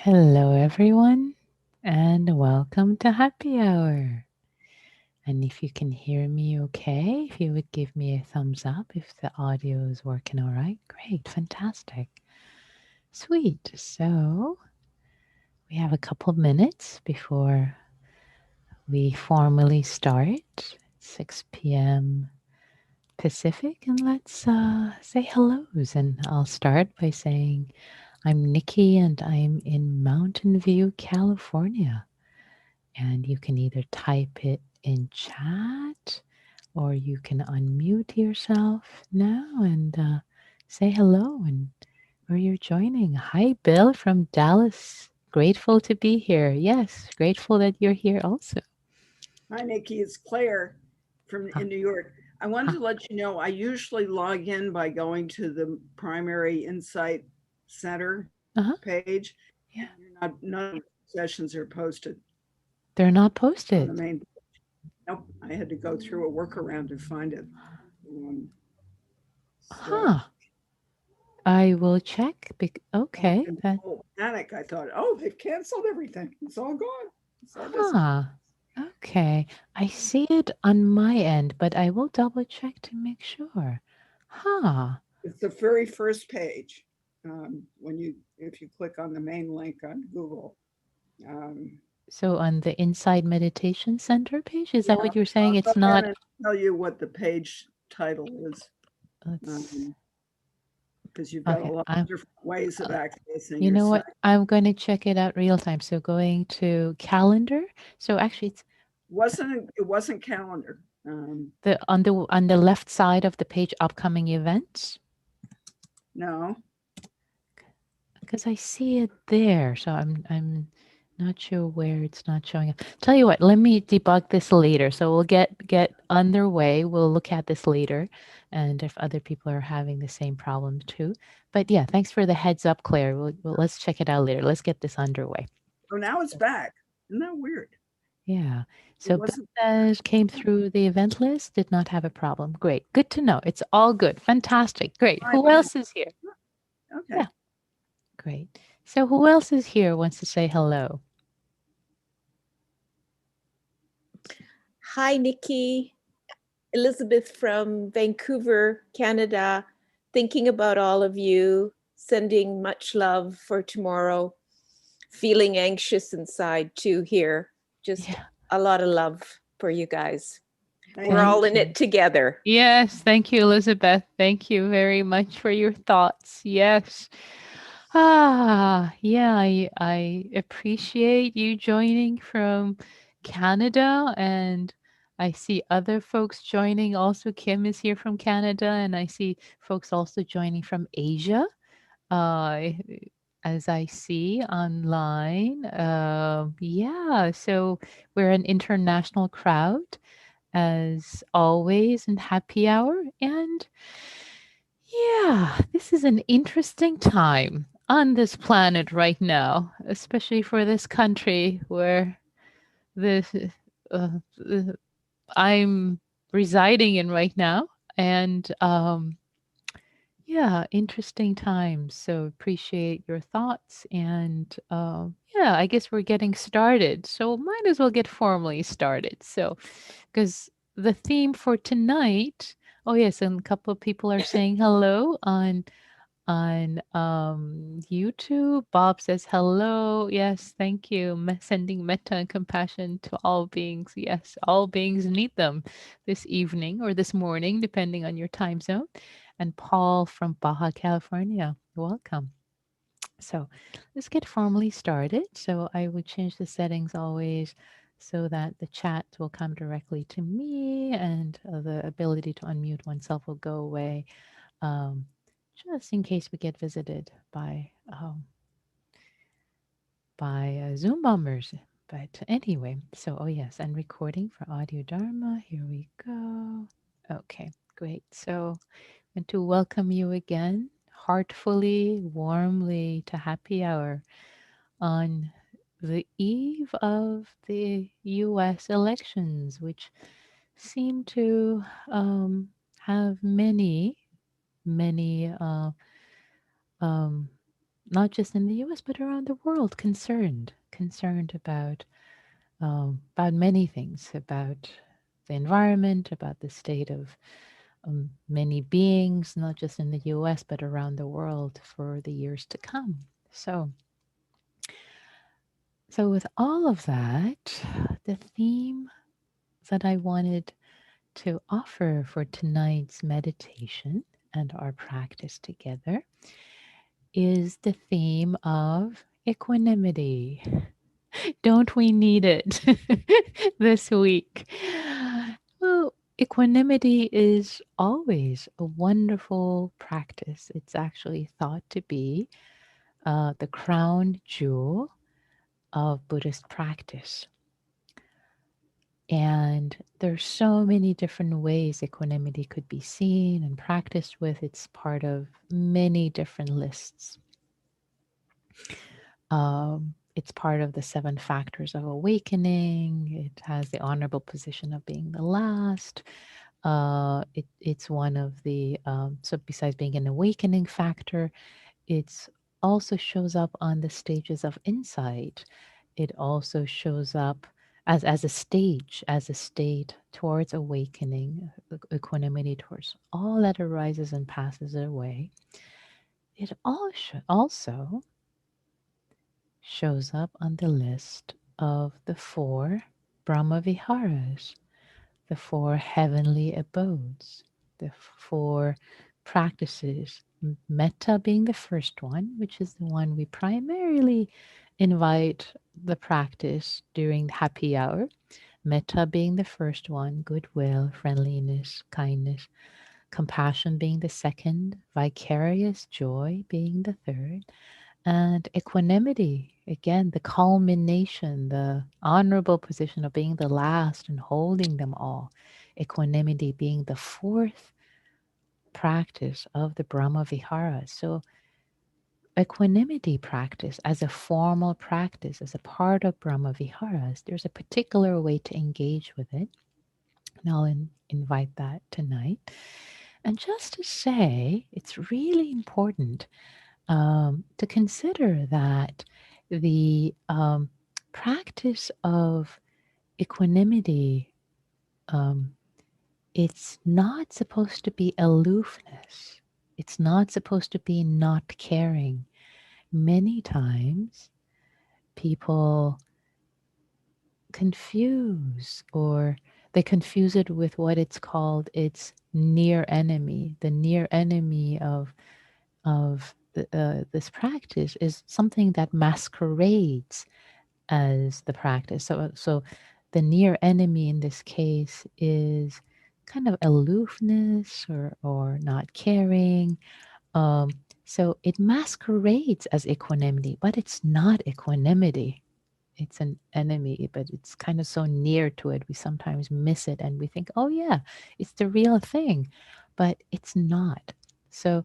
Hello, everyone, and welcome to Happy Hour. And if you can hear me okay, if you would give me a thumbs up if the audio is working all right. Great, fantastic. Sweet. So we have a couple of minutes before we formally start, 6 p.m. Pacific, and let's say hellos. And I'll start by saying, I'm Nikki, and I'm in Mountain View, California. And you can either type it in chat or you can unmute yourself now and say hello and where you're joining. Hi, Bill from Dallas. Grateful to be here. Yes, grateful that you're here also. Hi, Nikki. It's Claire Huh, in New York. I wanted huh, to let you know I usually log in by going to the primary Insight Center uh-huh. page. Yeah, None of the sessions are posted they're not on the posted. main. Nope, I had to go through a workaround to find it. So Huh. I will check. Okay. in That. full panic, I thought, oh, they've canceled everything. It's all gone. It's all Huh. disappeared. Okay. I see it on my end, but I will double check to make sure. Huh. It's the very first page. If you click on the main link on Google. Um, So on the Inside Meditation Center page, is Yeah, that what you're saying? I'll go It's ahead not. and tell you what the page title is, Let's. because you've got a Okay. lot of different ways of Uh, accessing you your know what? site. I'm going to check it out real time. So going to calendar. So actually, it's It wasn't calendar. the on the left side of the page, upcoming events, No, because I see it there. So I'm not sure where it's not showing up. Tell you what, let me debug this later. So we'll get underway. We'll look at this later, and if other people are having the same problem too. But yeah, thanks for the heads up, Claire. Let's check it out later. Let's get this underway. oh, now it's back. Isn't that weird? Yeah. It So Beth wasn't. says came through the event list, did not have a problem. Great. Good to know. It's all good. Fantastic. Great. I Who know. else is here? Okay. Yeah. Great. So who else is here wants to say hello? Hi, Nikki. Elizabeth from Vancouver, Canada. Thinking about all of you, sending much love for tomorrow. Feeling anxious inside too here. Just Yeah. a lot of love for you guys. We're Thank you. all Thank in you. it together. Yes, thank you, Elizabeth. Thank you very much for your thoughts. Yes. Yeah, I appreciate you joining from Canada, and I see other folks joining also. Kim is here from Canada, and I see folks also joining from Asia. Uh, as I see online. Yeah, so we're an international crowd as always in happy hour. And yeah, this is an interesting time on this planet right now, especially for this country where this uh, uh, I'm residing in right now. And yeah, interesting times. So appreciate your thoughts. And yeah, I guess we're getting started. So might as well get formally started. So, because the theme for tonight, oh yes, and a couple of people are saying hello on YouTube. Bob says hello. Yes, thank you. Sending metta and compassion to all beings. Yes, all beings need them this evening or this morning, depending on your time zone. And Paul from Baja California, welcome. So let's get formally started. So I would change the settings always so that the chat will come directly to me and the ability to unmute oneself will go away, um, just in case we get visited by Zoom bombers. But anyway, so oh yes, and recording for audio Dharma. Here we go. Okay, great. So and to welcome you again, heartfully, warmly to Happy Hour on the eve of the US elections, which seem to have many, many um, not just in the US, but around the world, concerned about many things, about the environment, about the state of many beings, not just in the US, but around the world for the years to come. So with all of that, the theme that I wanted to offer for tonight's meditation and our practice together is the theme of equanimity. Don't we need it this week? Well, equanimity is always a wonderful practice. It's actually thought to be the crown jewel of Buddhist practice. And there's so many different ways equanimity could be seen and practiced with. It's part of many different lists. It's part of the 7 factors of awakening. It has the honorable position of being the last. It's one of the, so besides being an awakening factor, it's also shows up on the stages of insight. It also shows up as a stage, as a state towards awakening, equanimity towards all that arises and passes away. It also shows up on the list of the 4 Brahma Viharas, the 4 heavenly abodes, the 4 practices, metta being the first one, which is the one we primarily invite the practice during happy hour. Metta being the first one, goodwill, friendliness, kindness, compassion being the second, vicarious joy being the third, and equanimity, again, the culmination, the honorable position of being the last and holding them all. Equanimity being the 4th practice of the Brahma Viharas. So equanimity practice as a formal practice, as a part of Brahma Viharas, there's a particular way to engage with it. And I'll invite that tonight. And just to say, it's really important to consider that the practice of equanimity, it's not supposed to be aloofness. It's not supposed to be not caring. Many times people confuse, or they confuse it with what it's called its near enemy. The near enemy of this practice is something that masquerades as the practice. So the near enemy in this case is kind of aloofness or not caring. Um, so it masquerades as equanimity, but it's not equanimity. It's an enemy, but it's kind of so near to it. We sometimes miss it and we think, oh, yeah, it's the real thing, but it's not. So,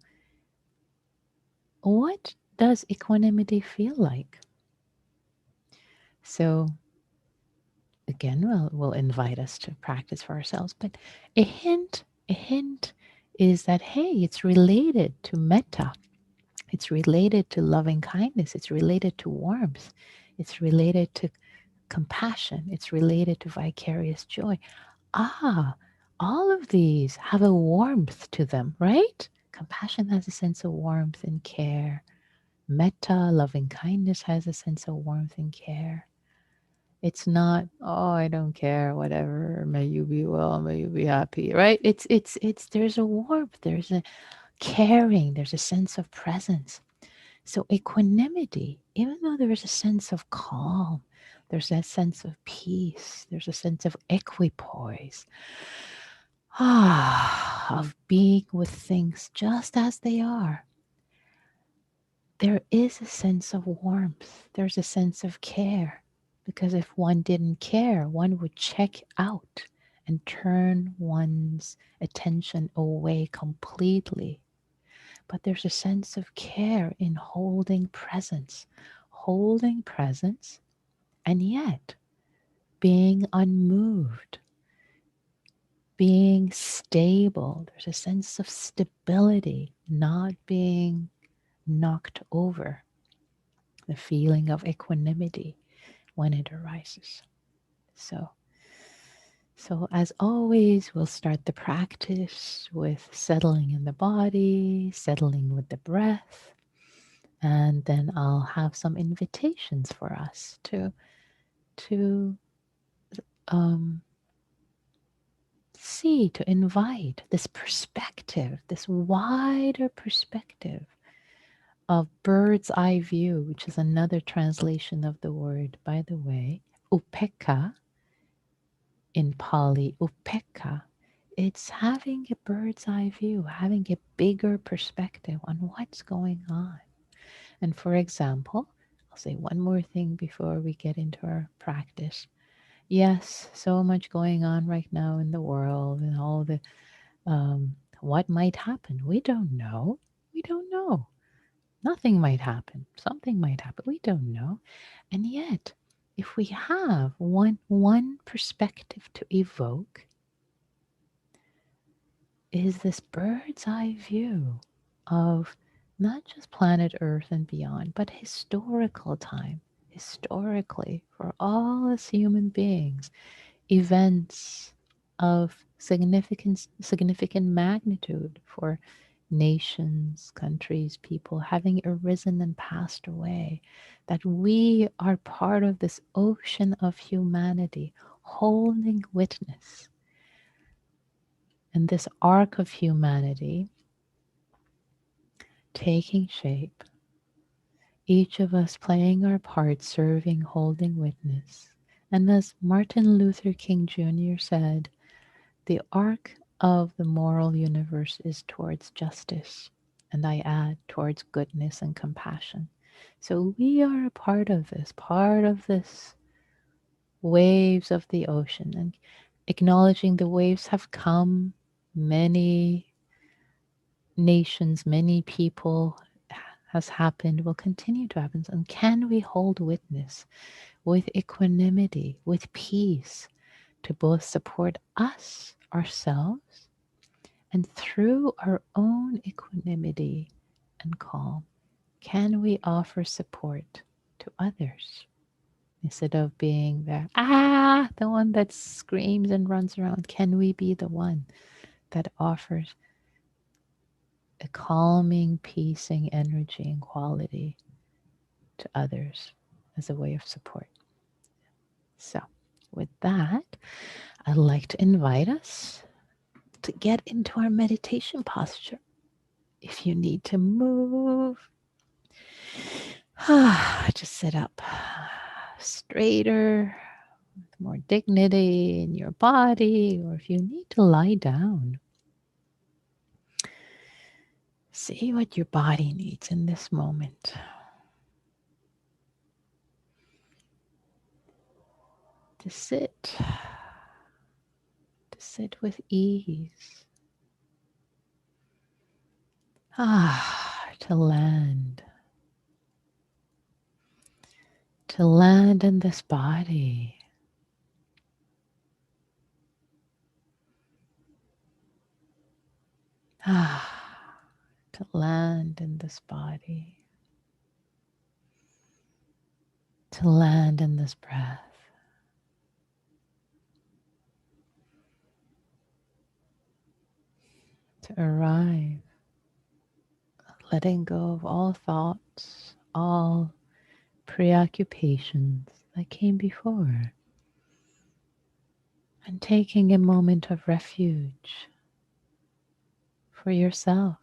what does equanimity feel like? So, again, we'll invite us to practice for ourselves, but a hint is that, hey, it's related to metta. It's related to loving kindness. It's related to warmth. It's related to compassion. It's related to vicarious joy. All of these have a warmth to them, right? Compassion has a sense of warmth and care. Metta, loving kindness, has a sense of warmth and care. It's not, oh, I don't care, whatever, may you be well, may you be happy, right? It's there's a warmth, there's a caring, there's a sense of presence. So equanimity, even though there is a sense of calm, there's that sense of peace, there's a sense of equipoise, of being with things just as they are. There is a sense of warmth, there's a sense of care, because if one didn't care, one would check out and turn one's attention away completely. But there's a sense of care in holding presence, and yet being unmoved, being stable. There's a sense of stability, not being knocked over. the feeling of equanimity when it arises. So, as always, we'll start the practice with settling in the body, settling with the breath, and then I'll have some invitations for us to um, see, to invite this perspective, this wider perspective of bird's eye view, which is another translation of the word, by the way, upeka in Pali, upeka. It's having a bird's eye view, having a bigger perspective on what's going on. And for example, I'll say one more thing before we get into our practice. Yes, so much going on right now in the world and all the what might happen. We don't know. We don't know. Nothing might happen. Something might happen. We don't know. And yet, if we have one perspective to evoke, is this bird's eye view of not just planet Earth and beyond, but historical time, historically, for all us human beings, events of significant magnitude for nations, countries, people having arisen and passed away, that we are part of this ocean of humanity holding witness. And this arc of humanity taking shape, each of us playing our part, serving, holding witness. And as Martin Luther King Jr. said, the arc of the moral universe is towards justice, and I add towards goodness and compassion. So we are a part of this waves of the ocean, and acknowledging the waves have come, many nations, many people has happened, will continue to happen. And can we hold witness with equanimity, with peace, to both support us, ourselves, and through our own equanimity and calm, can we offer support to others? Instead of being the one that screams and runs around, can we be the one that offers a calming, piecing energy and quality to others as a way of support? So, with that, I'd like to invite us to get into our meditation posture. If you need to move, just sit up straighter, with more dignity in your body, or if you need to lie down, see what your body needs in this moment. To sit with ease. To land. To land in this body. To land in this body. To land in this breath. To arrive, letting go of all thoughts, all preoccupations that came before, and taking a moment of refuge for yourself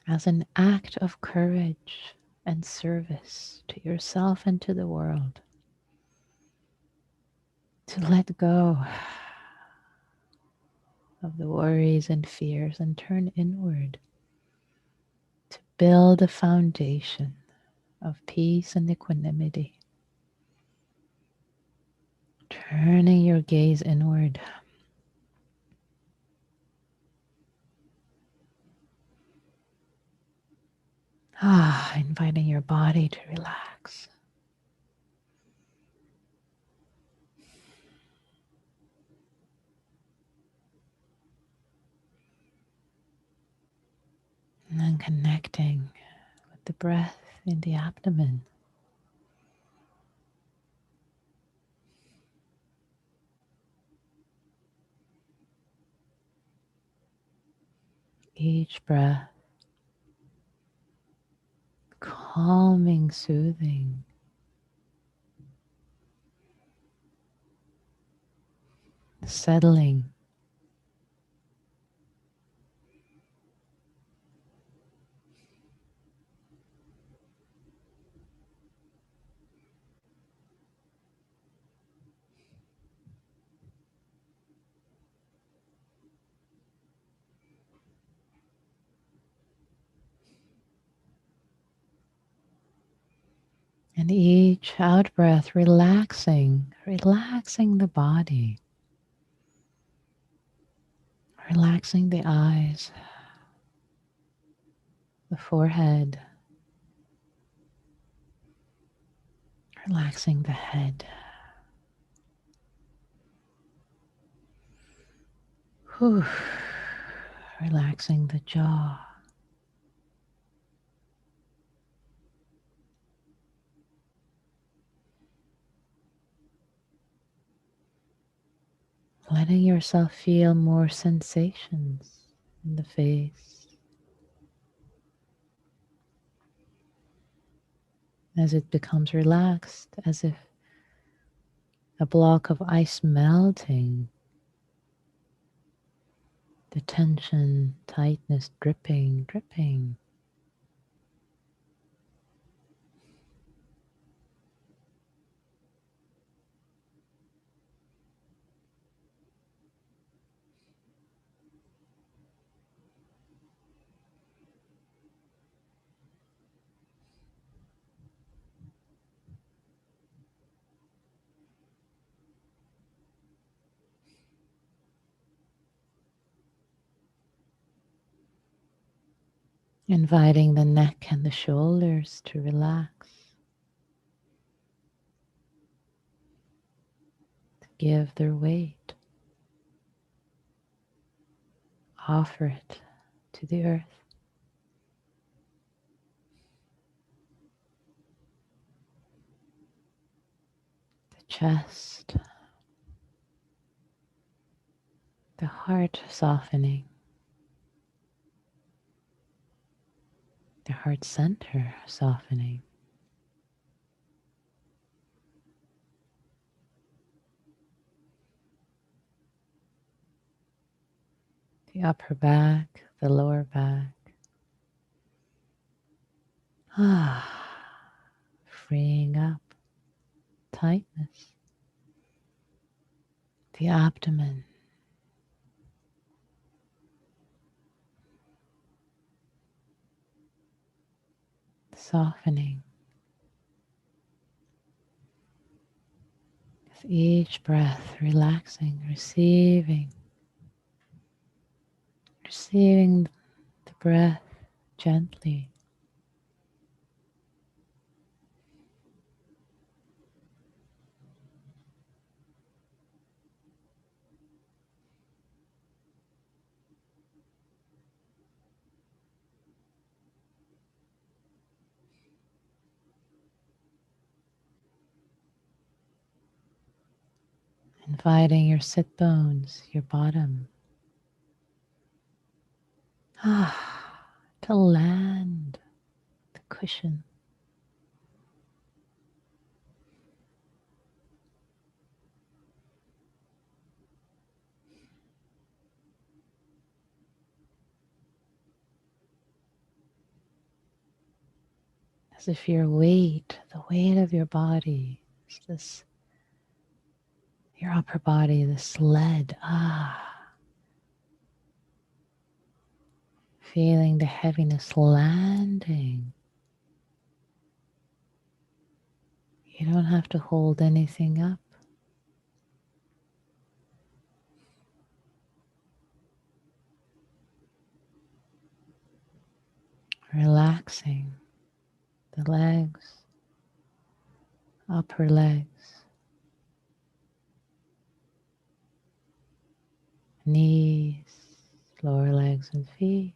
as an act of courage and service to yourself and to the world. To let go of the worries and fears and turn inward to build a foundation of peace and equanimity. Turning your gaze inward. Inviting your body to relax. And then connecting with the breath in the abdomen. Each breath calming, soothing, settling. And each out breath relaxing the body, relaxing the eyes, the forehead, relaxing the head. Whew. Relaxing the jaw. Letting yourself feel more sensations in the face as it becomes relaxed, as if a block of ice melting, the tension, tightness dripping, dripping. Inviting the neck and the shoulders to relax, to give their weight, offer it to the earth. The chest, the heart softening, the heart center softening, the upper back, the lower back. Freeing up tightness, the abdomen, softening with each breath, relaxing, receiving the breath gently. Inviting your sit bones, your bottom, to land the cushion. As if your weight, the weight of your body, is this, your upper body, this lead, feeling the heaviness landing. You don't have to hold anything up. Relaxing the legs, upper legs, knees, lower legs and feet.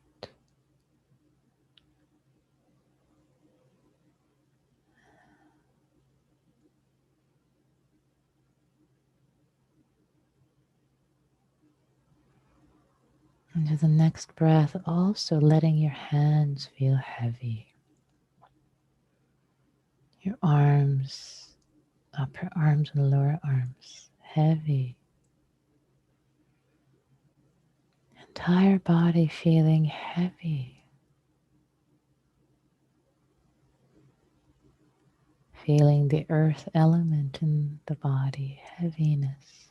Into the next breath, also letting your hands feel heavy. Your arms, upper arms and lower arms, heavy. Entire body feeling heavy. Feeling the earth element in the body, heaviness.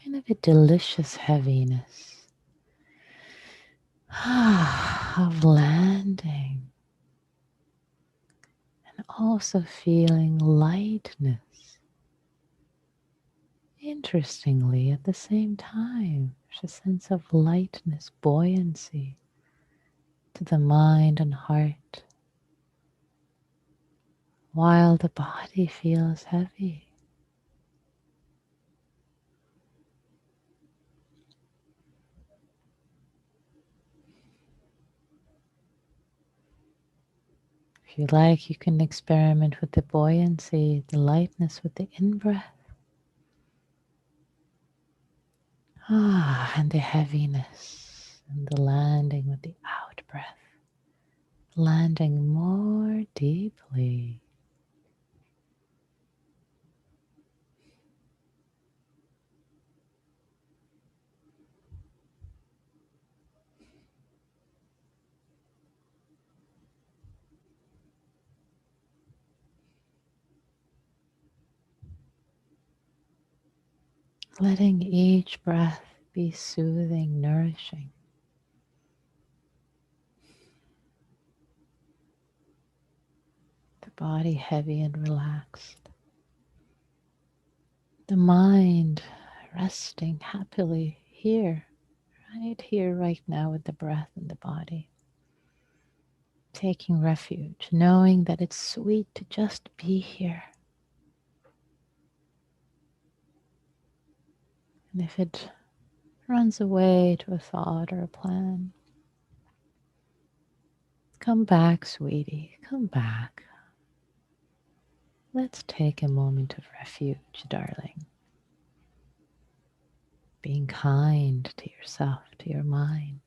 Kind of a delicious heaviness of landing. And also feeling lightness. Interestingly, at the same time, there's a sense of lightness, buoyancy to the mind and heart, while the body feels heavy. If you like, you can experiment with the buoyancy, the lightness with the in-breath. And the heaviness and the landing with the out-breath. Landing more deeply. Letting each breath be soothing, nourishing. The body heavy and relaxed. The mind resting happily here, right now with the breath and the body. Taking refuge, knowing that it's sweet to just be here. And if it runs away to a thought or a plan, come back, sweetie, come back. Let's take a moment of refuge, darling. Being kind to yourself, to your mind.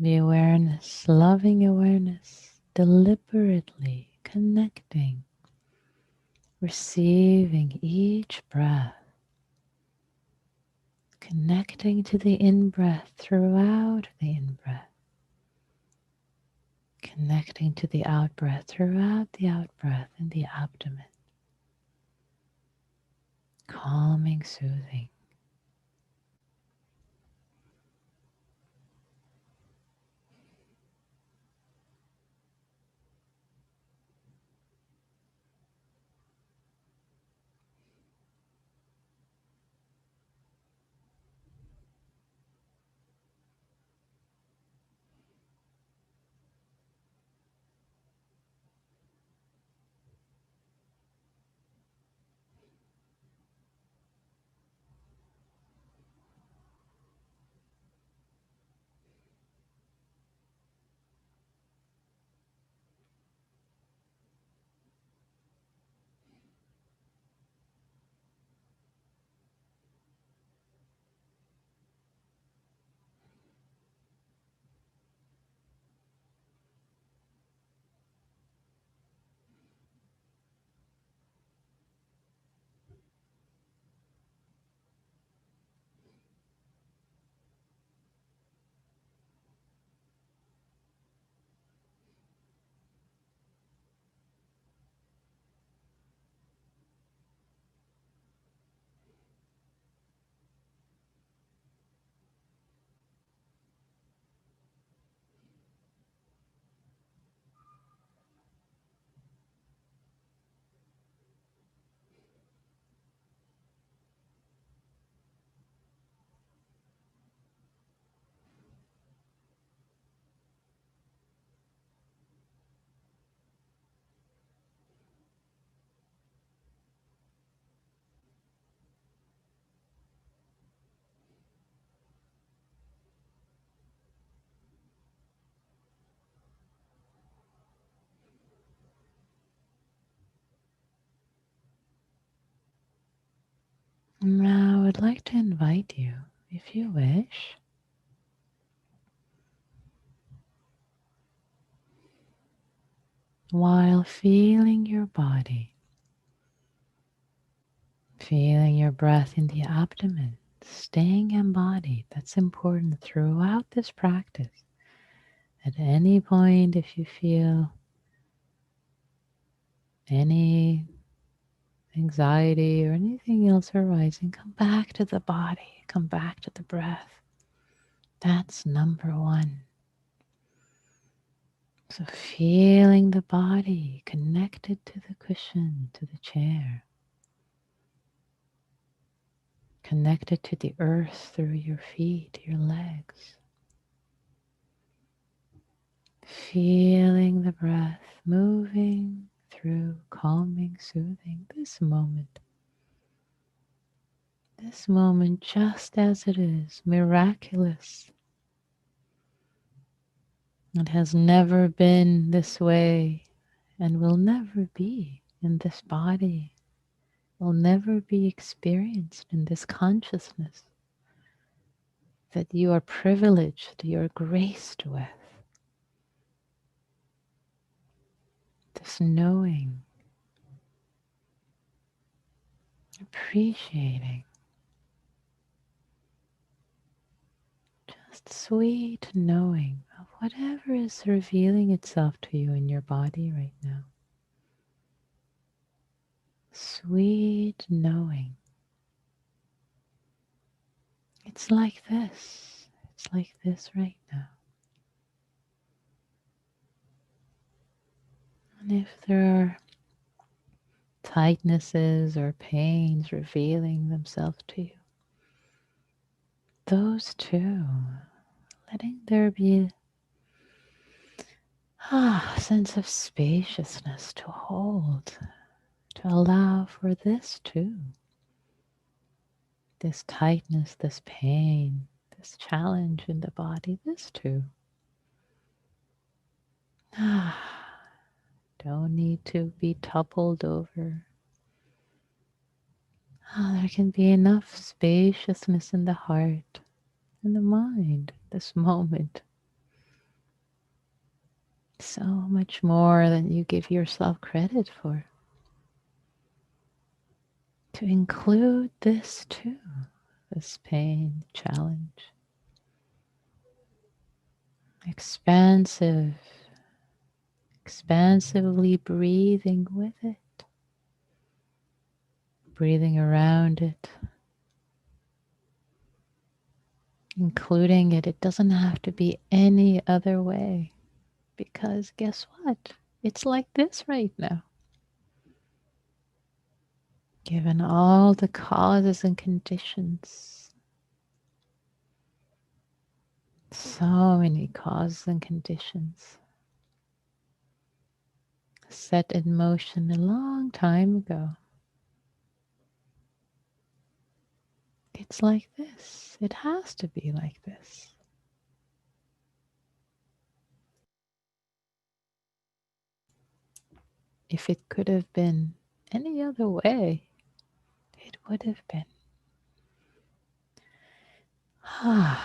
The awareness, loving awareness, deliberately connecting, receiving each breath, connecting to the in-breath throughout the in-breath, connecting to the out-breath throughout the out-breath in the abdomen, calming, soothing. Now I would like to invite you, if you wish, while feeling your body, feeling your breath in the abdomen, staying embodied. That's important throughout this practice. At any point, if you feel any anxiety or anything else arising, come back to the body, come back to the breath. That's number one. So feeling the body connected to the cushion, to the chair, connected to the earth through your feet, your legs. Feeling the breath moving through, calming, soothing this moment. This moment just as it is, miraculous. It has never been this way and will never be in this body, will never be experienced in this consciousness that you are privileged, you are graced with. This knowing, appreciating, just sweet knowing of whatever is revealing itself to you in your body right now. Sweet knowing. It's like this. It's like this right now. And if there are tightnesses or pains revealing themselves to you, those too, letting there be a sense of spaciousness to hold, to allow for this too. This tightness, this pain, this challenge in the body, this too. Don't need to be toppled over. There can be enough spaciousness in the heart and the mind this moment. So much more than you give yourself credit for. To include this too, this pain, challenge. Expansive, expansively breathing with it, breathing around it, including it. It doesn't have to be any other way because guess what? It's like this right now. Given all the causes and conditions, so many causes and conditions set in motion a long time ago. It's like this. It has to be like this. If it could have been any other way, it would have been.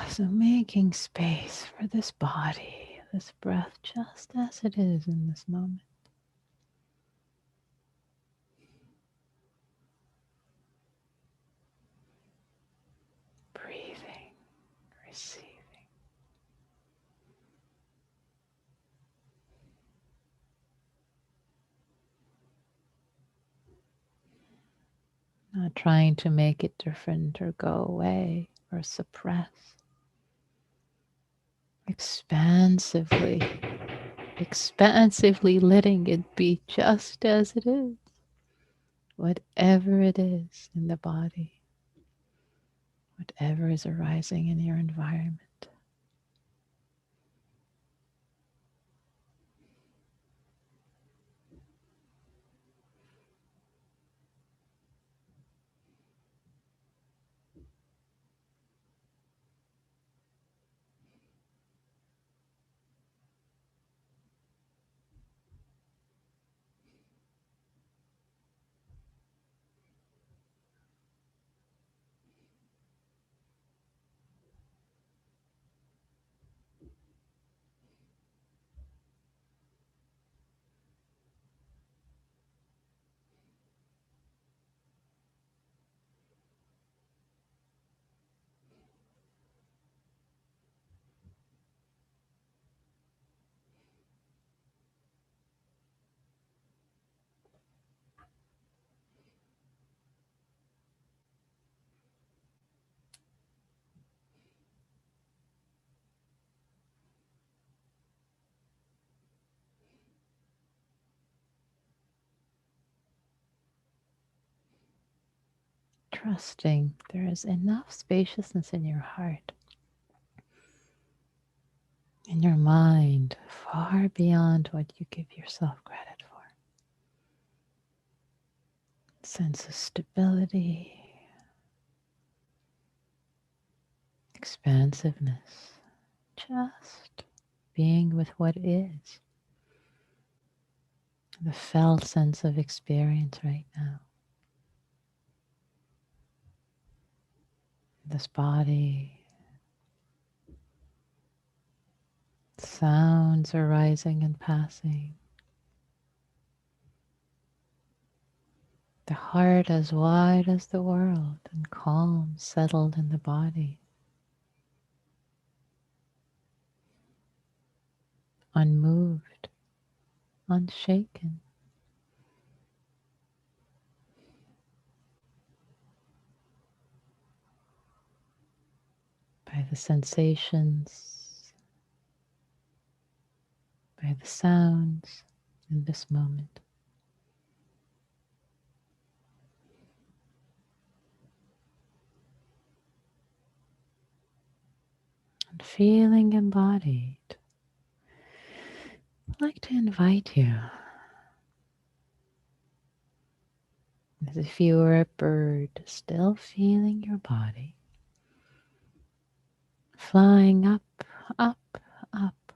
So making space for this body, this breath, just as it is in this moment. Breathing, receiving. Not trying to make it different or go away or suppress. Expansively letting it be just as it is, whatever it is in the body, whatever is arising in your environment. Trusting there is enough spaciousness in your heart, in your mind, far beyond what you give yourself credit for. Sense of stability, expansiveness, just being with what is. The felt sense of experience right now. This body, sounds arising and passing. The heart as wide as the world and calm, settled in the body. Unmoved, unshaken. By the sensations, by the sounds in this moment. And feeling embodied, I'd like to invite you, as if you were a bird, still feeling your body, flying up, up, up.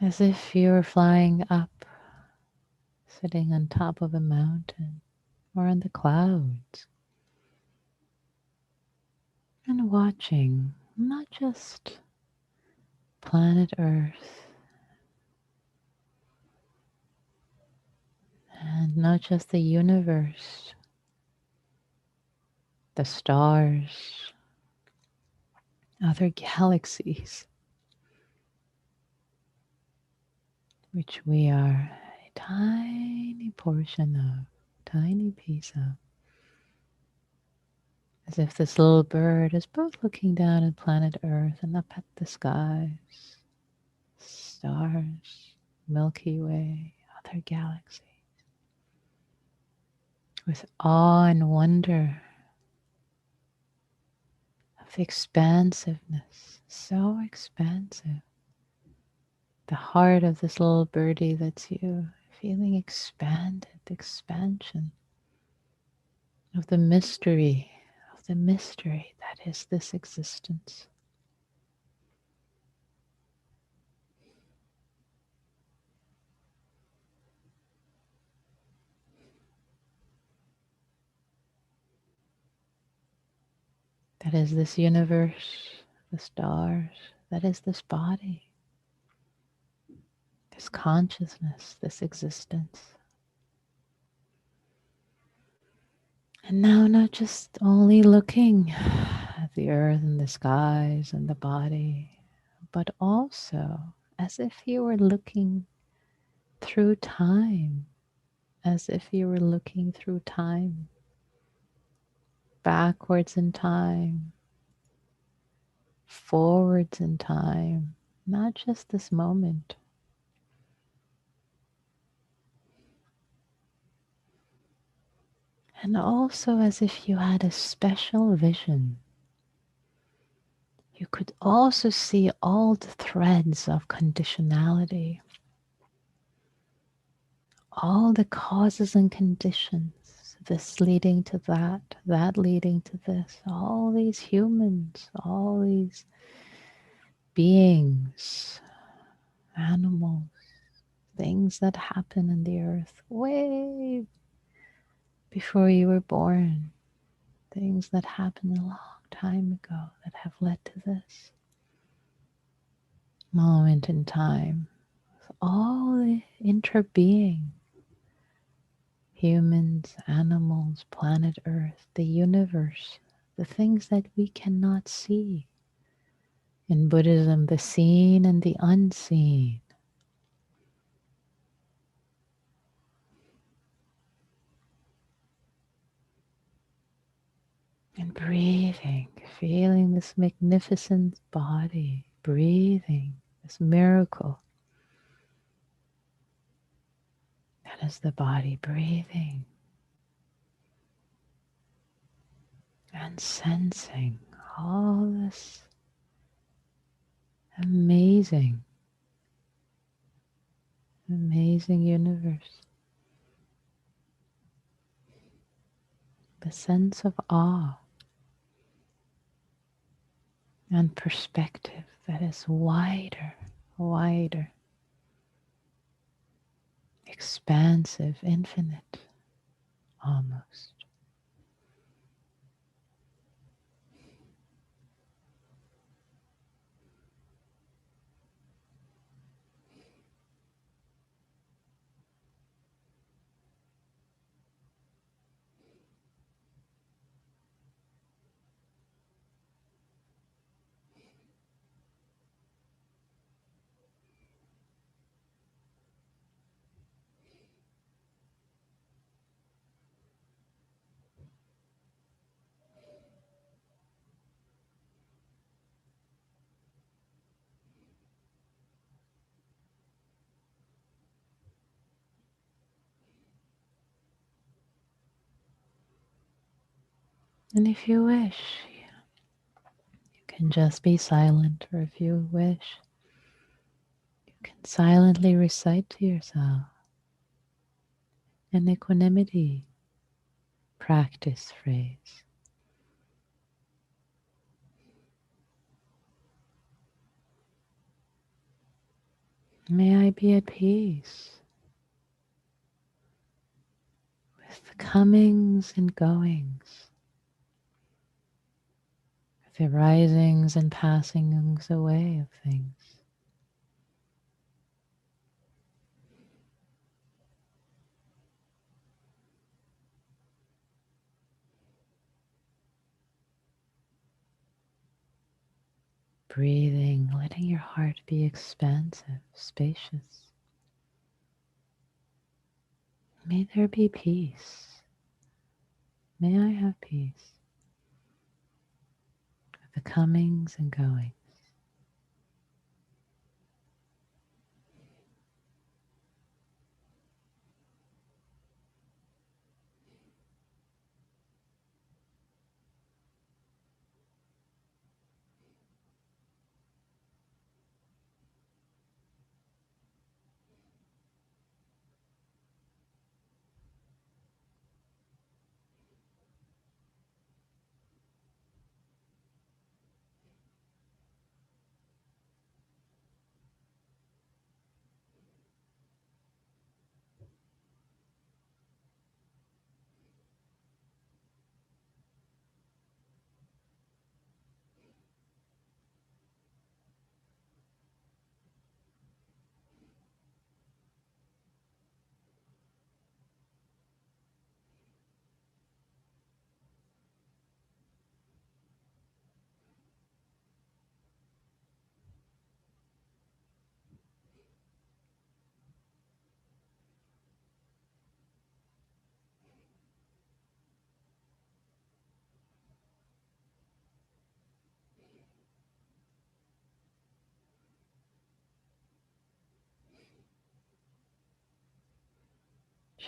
As if you were flying up, sitting on top of a mountain or in the clouds. And watching not just planet Earth and not just the universe, the stars, other galaxies, which we are a tiny portion of, tiny piece of. As if this little bird is both looking down at planet Earth and up at the skies, stars, Milky Way, other galaxies, with awe and wonder of expansiveness, so expansive. The heart of this little birdie that's you, feeling expanded, expansion of the mystery that is this existence. That is this universe, the stars, that is this body, this consciousness, this existence. And now, not just only looking at the earth and the skies and the body, but also as if you were looking through time, as if you were looking through time, backwards in time, forwards in time, not just this moment. And also as if you had a special vision. You could also see all the threads of conditionality, all the causes and conditions, this leading to that, that leading to this, all these humans, all these beings, animals, things that happen in the earth way before you were born, things that happened a long time ago that have led to this moment in time. All the interbeing, humans, animals, planet Earth, the universe, the things that we cannot see. In Buddhism, the seen and the unseen. And breathing, feeling this magnificent body, breathing, this miracle. That is the body breathing. And sensing all this amazing, amazing universe. The sense of awe and perspective that is wider, wider, expansive, infinite, almost. And if you wish, you can just be silent, or if you wish, you can silently recite to yourself an equanimity practice phrase. May I be at peace with the comings and goings, the risings and passings away of things. Breathing, letting your heart be expansive, spacious. May there be peace. May I have peace with the comings and goings.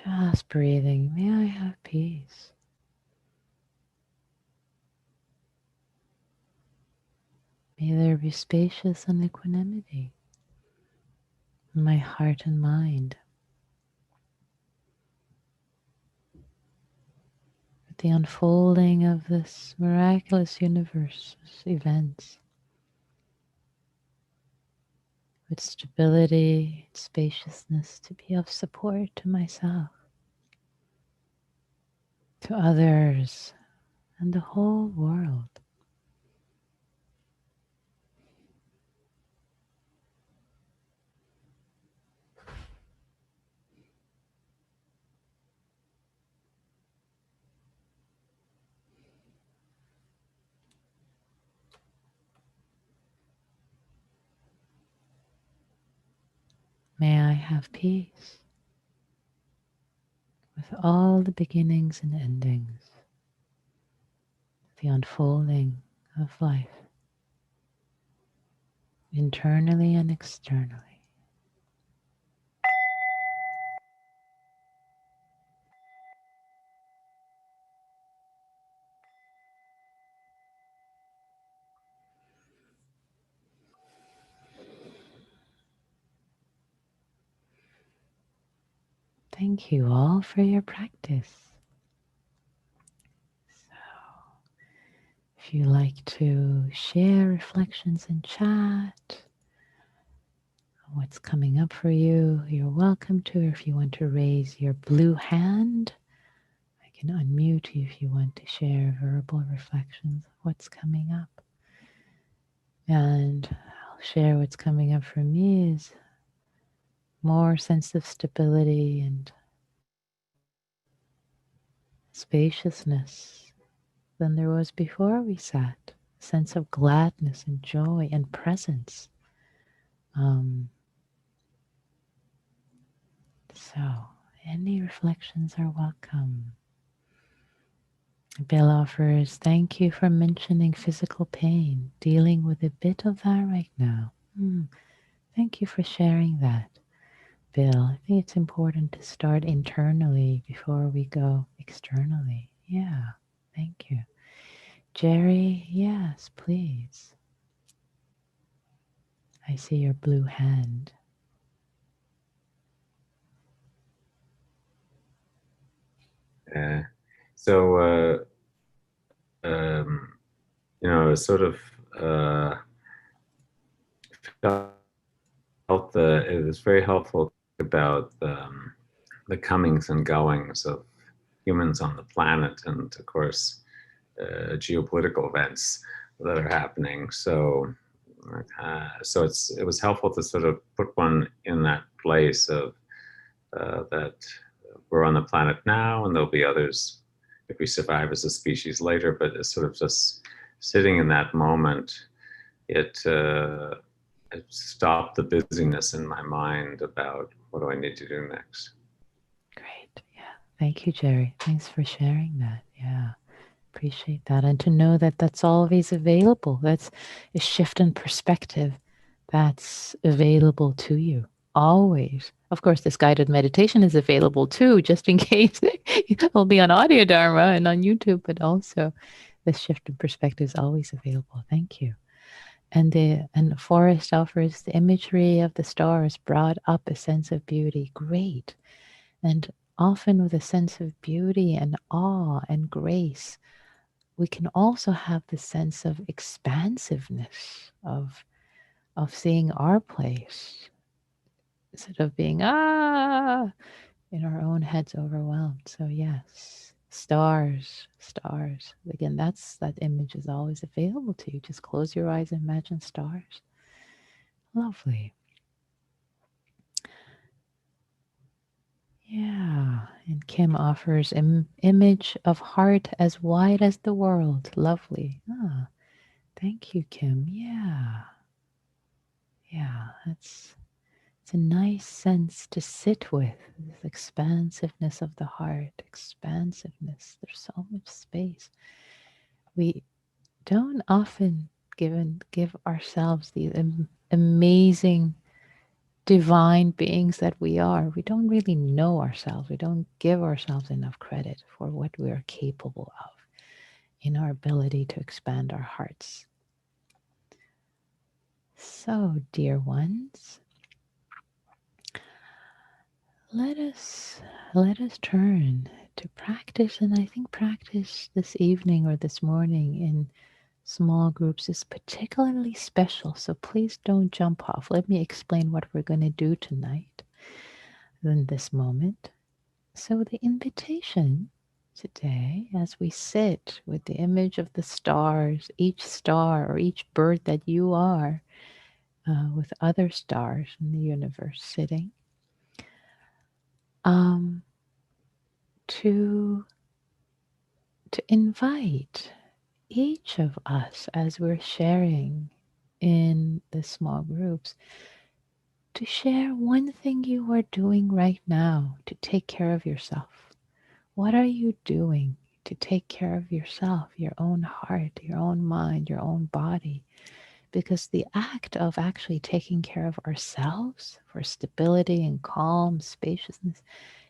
Just breathing. May I have peace. May there be spacious and equanimity in my heart and mind. With the unfolding of this miraculous universe's events. With stability, spaciousness to be of support to myself, to others, and the whole world. May I have peace with all the beginnings and endings, the unfolding of life, internally and externally. Thank you all for your practice. So, if you like to share reflections in chat, what's coming up for you, you're welcome to. If you want to raise your blue hand, I can unmute you if you want to share verbal reflections of what's coming up. And I'll share what's coming up for me is more sense of stability and spaciousness than there was before we sat. A sense of gladness and joy and presence. So, any reflections are welcome. Bill offers, thank you for mentioning physical pain, dealing with a bit of that right now. Thank you for sharing that, Bill. I think it's important to start internally before we go externally. Yeah, thank you. Jerry, yes, please. I see your blue hand. Sort of felt it was very helpful about the comings and goings of humans on the planet, and of course geopolitical events. that are happening. So it was helpful to sort of put one in that place of that we're on the planet now, and there'll be others if we survive as a species later. But it's sort of just sitting in that moment. It stopped the busyness in my mind about what do I need to do next. Great. Yeah. Thank you, Jerry. Thanks for sharing that. Yeah. Appreciate that. And to know that that's always available. That's a shift in perspective that's available to you. Always. Of course, this guided meditation is available too, just in case it'll be on audio Dharma and on YouTube, but also this shift in perspective is always available. Thank you. And the forest offers the imagery of the stars brought up a sense of beauty. Great. And often with a sense of beauty and awe and grace, we can also have the sense of expansiveness of seeing our place instead of being in our own heads overwhelmed. So yes, stars. Again, that image is always available to you. Just close your eyes and imagine stars. Lovely. Yeah, and Kim offers image of heart as wide as the world. Lovely. Thank you, Kim. Yeah, it's a nice sense to sit with. This expansiveness of the heart, expansiveness. There's so much space. We don't often give ourselves these amazing divine beings that we are. We don't really know ourselves. We don't give ourselves enough credit for what we are capable of in our ability to expand our hearts. So, dear ones, let us turn to practice, and I think practice this evening or this morning in small groups is particularly special. So please don't jump off. Let me explain what we're going to do tonight in this moment. So the invitation today, as we sit with the image of the stars, each star or each bird that you are, with other stars in the universe sitting, to invite each of us as we're sharing in the small groups to share one thing you are doing right now to take care of yourself. What are you doing to take care of yourself, your own heart, your own mind, your own body? Because the act of actually taking care of ourselves for stability and calm, spaciousness,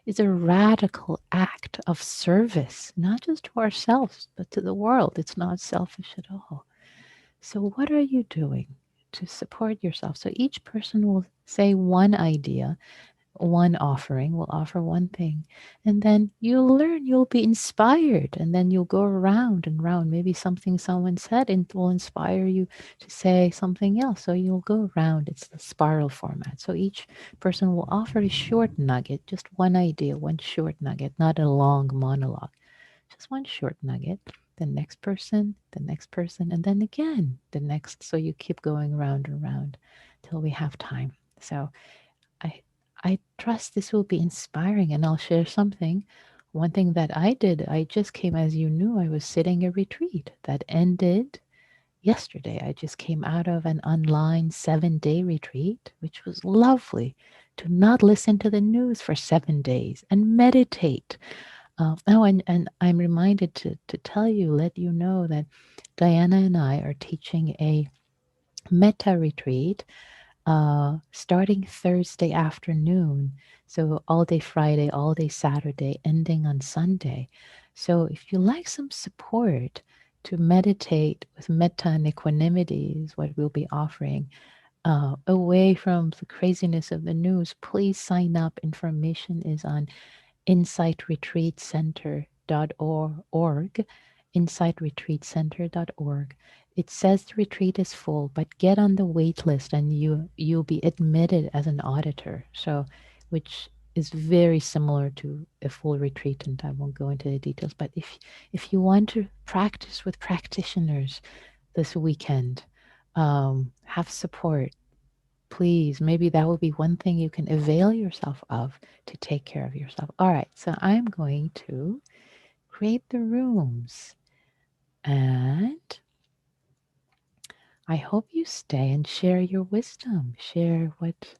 is a radical act of service, not just to ourselves, but to the world. It's not selfish at all. So what are you doing to support yourself? So each person will say one idea, one offering, will offer one thing, and then you'll learn, you'll be inspired, and then you'll go around and round. Maybe something someone said and will inspire you to say something else. So you'll go around. It's the spiral format. So each person will offer a short nugget, just one idea, one short nugget, not a long monologue, just one short nugget. The next person, and then again the next. So you keep going round and round till we have time. So I trust this will be inspiring, and I'll share something. One thing that I did, I just came, as you knew, I was sitting a retreat that ended yesterday. I just came out of an online 7-day retreat, which was lovely, to not listen to the news for 7 days and meditate. And I'm reminded to tell you, let you know that Diana and I are teaching a metta retreat starting Thursday afternoon. So all day Friday, all day Saturday, ending on Sunday. So if you like some support to meditate with metta and equanimity is what we'll be offering. Away from the craziness of the news, please sign up. Information is on insightretreatcenter.org, insightretreatcenter.org. It says the retreat is full, but get on the wait list and you'll be admitted as an auditor. So, which is very similar to a full retreat, and I won't go into the details. But if you want to practice with practitioners, this weekend. Have support. Please, maybe that will be one thing you can avail yourself of to take care of yourself. All right, so I'm going to create the rooms, and I hope you stay and share your wisdom, share what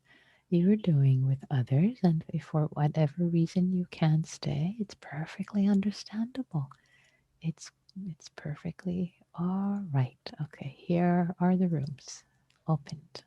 you're doing with others, and if for whatever reason you can't stay, it's perfectly understandable. It's it's perfectly all right. Okay, here are the rooms opened.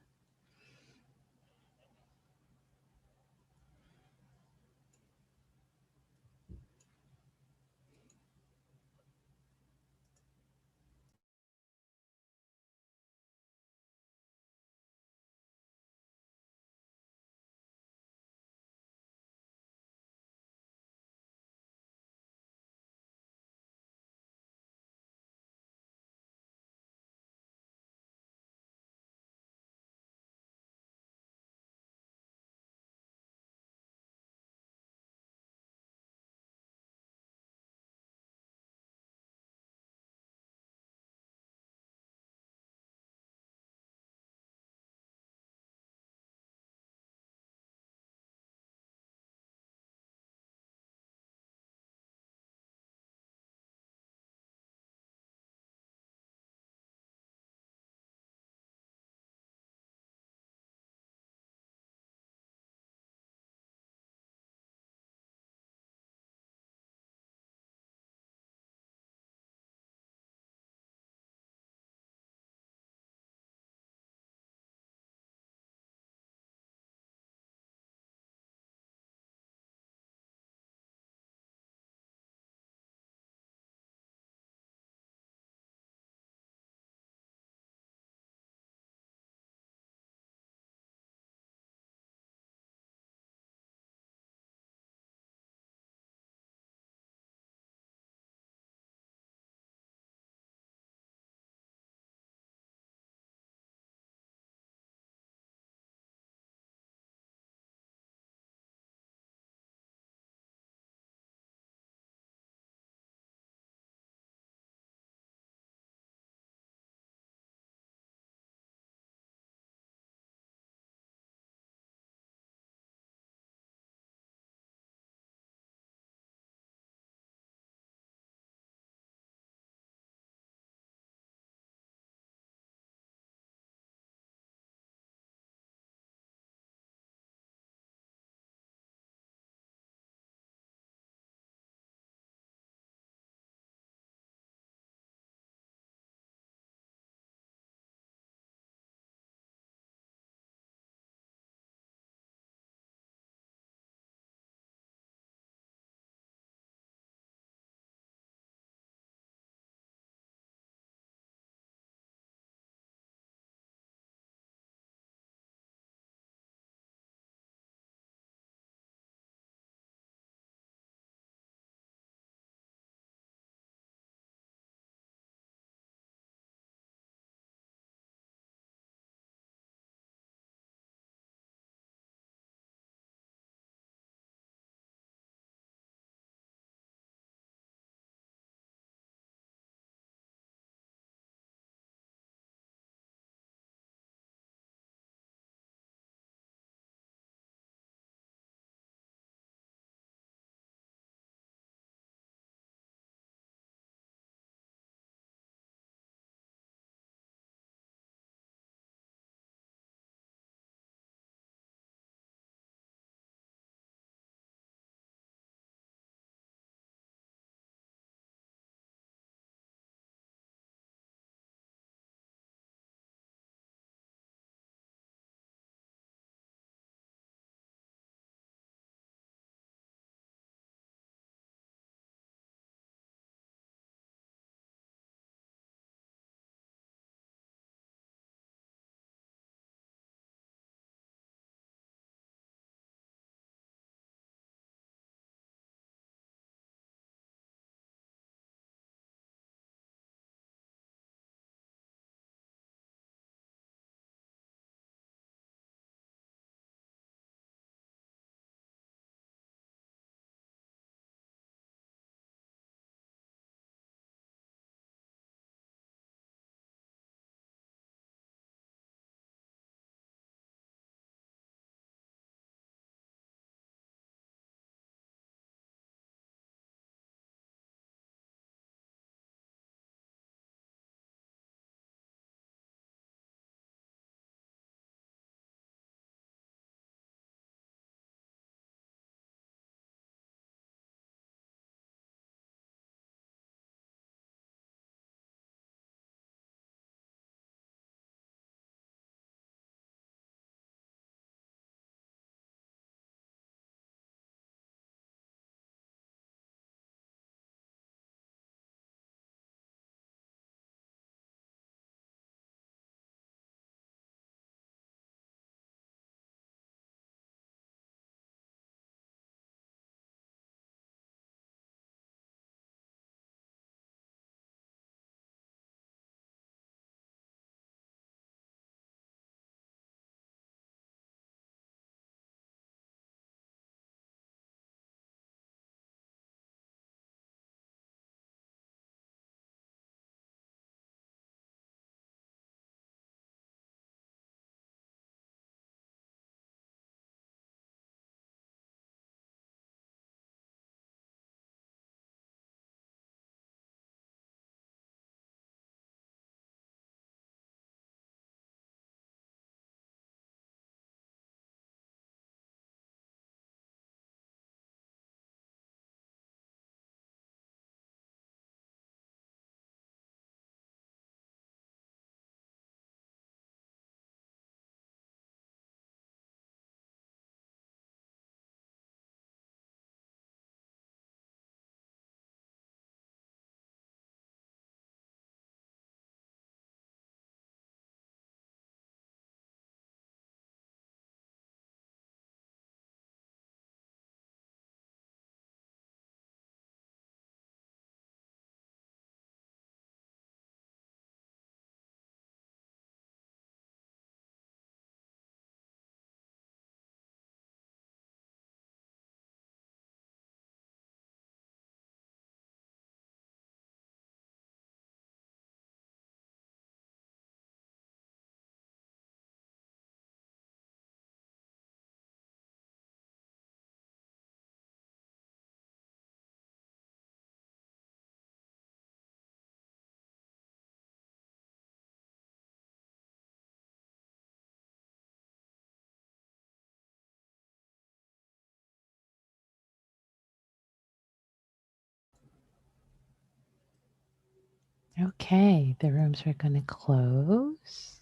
Okay, the rooms are going to close,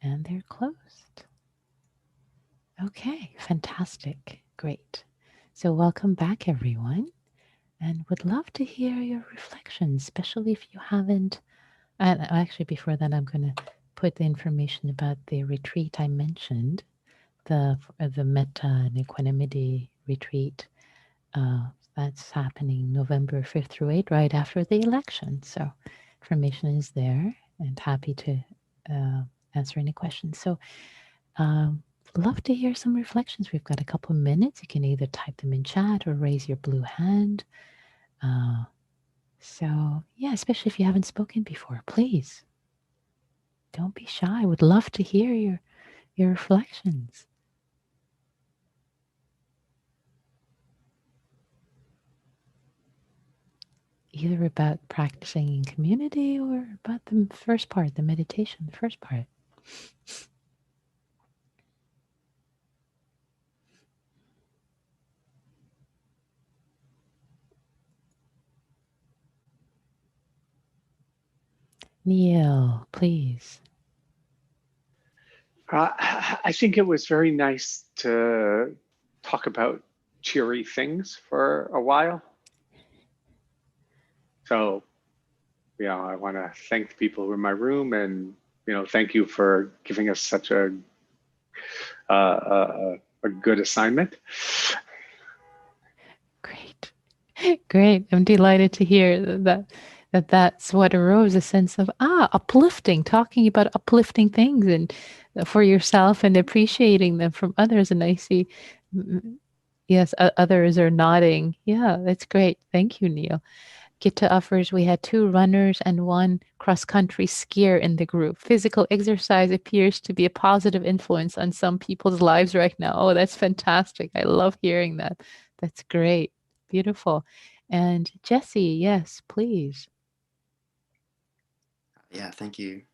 and they're closed. Okay, fantastic. Great. So welcome back, everyone, and would love to hear your reflections, especially if you haven't. And actually, before that, I'm going to put the information about the retreat I mentioned, the Metta and Equanimity Retreat. That's happening November 5th through 8th, right after the election. So information is there, and happy to answer any questions. So love to hear some reflections. We've got a couple of minutes. You can either type them in chat or raise your blue hand. So yeah, especially if you haven't spoken before, please don't be shy. I would love to hear your reflections. Either about practicing in community or about the first part, the meditation, the first part. Neil, please. I think it was very nice to talk about cheery things for a while. So, I want to thank the people who are in my room, and thank you for giving us such a good assignment. Great. Great. I'm delighted to hear that's what arose, a sense of uplifting, talking about uplifting things and for yourself and appreciating them from others. And I see, yes, others are nodding. Yeah, that's great. Thank you, Neil. Gitta offers we had 2 runners and 1 cross-country skier in the group. Physical exercise appears to be a positive influence on some people's lives right now. Oh, that's fantastic. I love hearing that. That's great. Beautiful. And Jesse, yes, please. Yeah, thank you.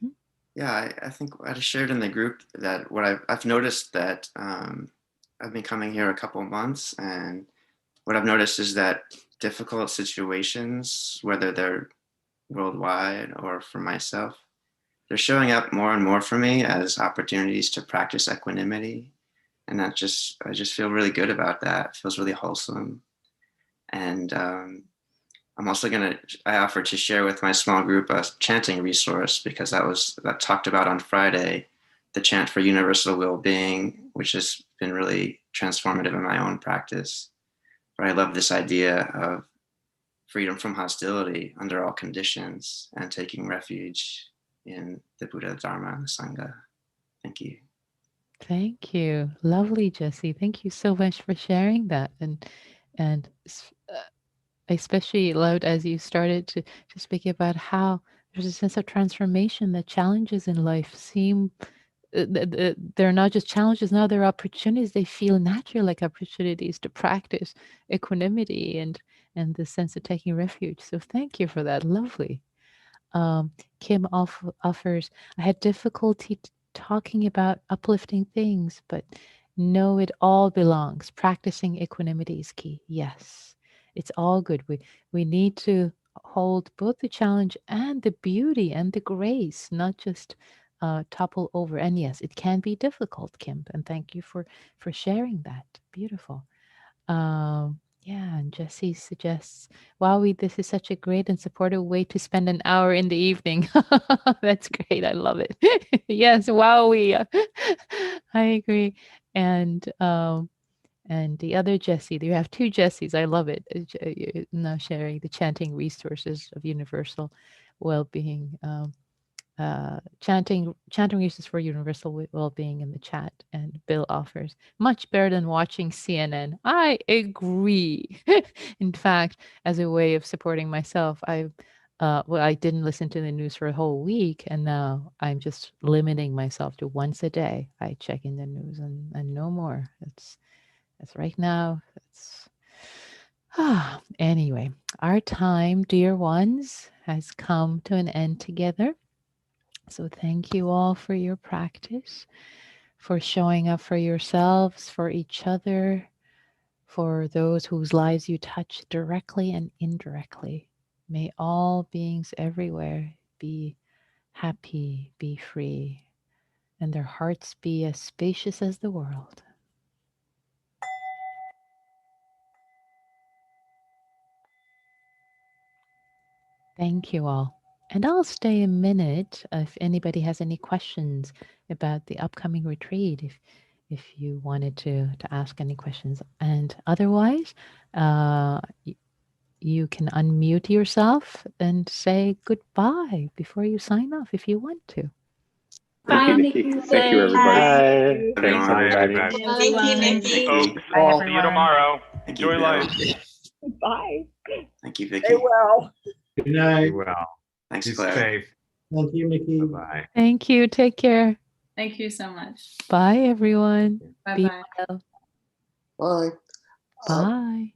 Mhm. Yeah, I think I just shared in the group that what I've noticed that I've been coming here a couple of months, and what I've noticed is that difficult situations, whether they're worldwide or for myself, they're showing up more and more for me as opportunities to practice equanimity. And I just feel really good about that. It feels really wholesome. And I'm also I offered to share with my small group a chanting resource, because that talked about on Friday, the chant for universal well-being, which has been really transformative in my own practice. But I love this idea of freedom from hostility under all conditions and taking refuge in the Buddha, Dharma, and the Sangha. Thank you. Thank you. Lovely, Jesse. Thank you so much for sharing that. And I especially loved as you started to speak about how there's a sense of transformation, that challenges in life seem they're not just challenges, now they're opportunities. They feel natural, like opportunities to practice equanimity and the sense of taking refuge. So thank you for that. Lovely. Kim offers, I had difficulty talking about uplifting things, but know it all belongs. Practicing equanimity is key. Yes, it's all good. We need to hold both the challenge and the beauty and the grace, not just topple over. And yes, it can be difficult, Kim. And thank you for sharing that. Beautiful. Yeah, and Jesse suggests, wow, this is such a great and supportive way to spend an hour in the evening. That's great. I love it. Yes, wow, I agree. And the other Jesse, you have 2 Jessies. I love it. Now sharing the chanting resources of universal well-being. Chanting uses for universal well-being in the chat, and Bill offers much better than watching CNN. I agree. In fact, as a way of supporting myself, I didn't listen to the news for a whole week, and now I'm just limiting myself to once a day. I check in the news and no more. That's right now. That's anyway. Our time, dear ones, has come to an end together. So thank you all for your practice, for showing up for yourselves, for each other, for those whose lives you touch directly and indirectly. May all beings everywhere be happy, be free, and their hearts be as spacious as the world. Thank you all. And I'll stay a minute if anybody has any questions about the upcoming retreat, if you wanted to ask any questions. And otherwise, you can unmute yourself and say goodbye before you sign off if you want to. Thank you, Nikki. Thank you, everybody. Bye. Thanks, Bye, everybody. everybody. Thank you, Nikki. Thank you. Folks, see you tomorrow. Thank you, Enjoy Bill. life. Bye. Thank you, Stay Vicky. well. Good night. Be well. Thanks, Be Claire. safe. Thank you, Nikki. Bye-bye. Thank you. Take care. Thank you so much. Bye, everyone. Be Bye-bye. well. Bye. Bye.